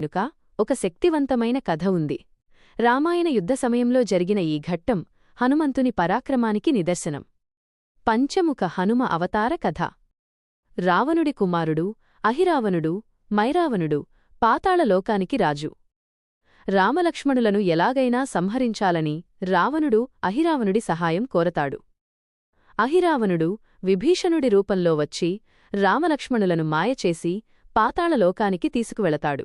వెనుక ఒక శక్తివంతమైన కథ ఉంది. రామాయణ యుద్ధ సమయంలో జరిగిన ఈ ఘట్టం హనుమంతుని పరాక్రమానికి నిదర్శనం. పంచముఖ హనుమ అవతార కథ. రావణుడి కుమారుడు అహిరావణుడు మైరావణుడు పాతాళలోకానికి రాజు. రామలక్ష్మణులను ఎలాగైనా సంహరించాలని రావణుడు అహిరావణుడి సహాయం కోరతాడు. అహిరావణుడు విభీషణుడి రూపంలో వచ్చి రామలక్ష్మణులను మాయచేసి పాతాళలోకానికి తీసుకువెళతాడు.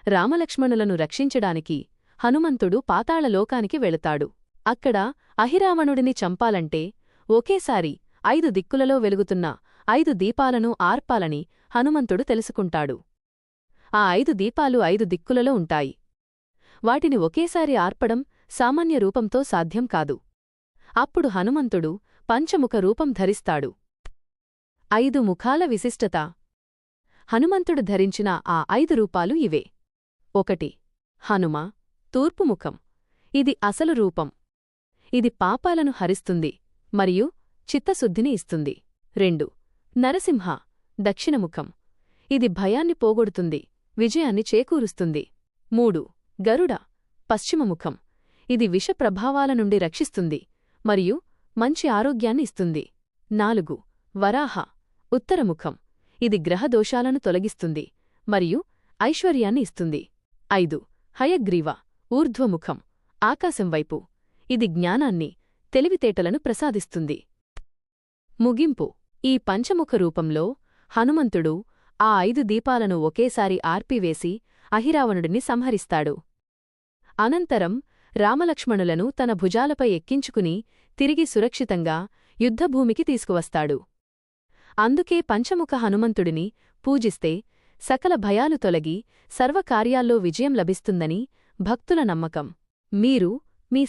రామలక్ష్మణులను రక్షించడానికి హనుమంతుడు పాతాళలోకానికి వెళతాడు. అక్కడ అహిరావణుడిని చంపాలంటే ఒకేసారి 5 దిక్కులలో వెలుగుతున్న 5 దీపాలను ఆర్పాలని హనుమంతుడు తెలుసుకుంటాడు. ఆ 5 దీపాలు 5 దిక్కులలో ఉంటాయి. వాటిని ఒకేసారి ఆర్పడం సామాన్య రూపంతో సాధ్యం కాదు. అప్పుడు హనుమంతుడు పంచముఖ రూపం ధరిస్తాడు. 5 ముఖాల విశిష్టత. హనుమంతుడు ధరించిన ఆ 5 రూపాలు ఇవే. 1. హనుమ తూర్పుముఖం. ఇది అసలు రూపం. ఇది పాపాలను హరిస్తుంది మరియు చిత్తశుద్ధిని ఇస్తుంది. 2. నరసింహ దక్షిణముఖం. ఇది భయాన్ని పోగొడుతుంది, విజయాన్ని చేకూరుస్తుంది. 3. గరుడ పశ్చిమముఖం. ఇది విష ప్రభావాల నుండి రక్షిస్తుంది మరియు మంచి ఆరోగ్యాన్ని ఇస్తుంది. 4. వరాహ ఉత్తరముఖం. ఇది గ్రహదోషాలను తొలగిస్తుంది మరియు ఐశ్వర్యాన్ని ఇస్తుంది. 5. హయగ్రీవ ఊర్ధ్వముఖం. ఆకాశం వైపు. ఇది జ్ఞానాన్ని, తెలివితేటలను ప్రసాదిస్తుంది. ముగింపు. ఈ పంచముఖ రూపంలో హనుమంతుడు ఆ 5 దీపాలను ఒకేసారి ఆర్పివేసి అహిరావణుడిని సంహరిస్తాడు. అనంతరం రామలక్ష్మణులను తన భుజాలపై ఎక్కించుకుని తిరిగి సురక్షితంగా యుద్ధభూమికి తీసుకువస్తాడు. అందుకే పంచముఖ హనుమంతుడిని పూజిస్తే సకల భయాలు తొలగి సర్వకార్యాల్లో విజయం లభిస్తుందని భక్తుల నమ్మకం. మీరు మీ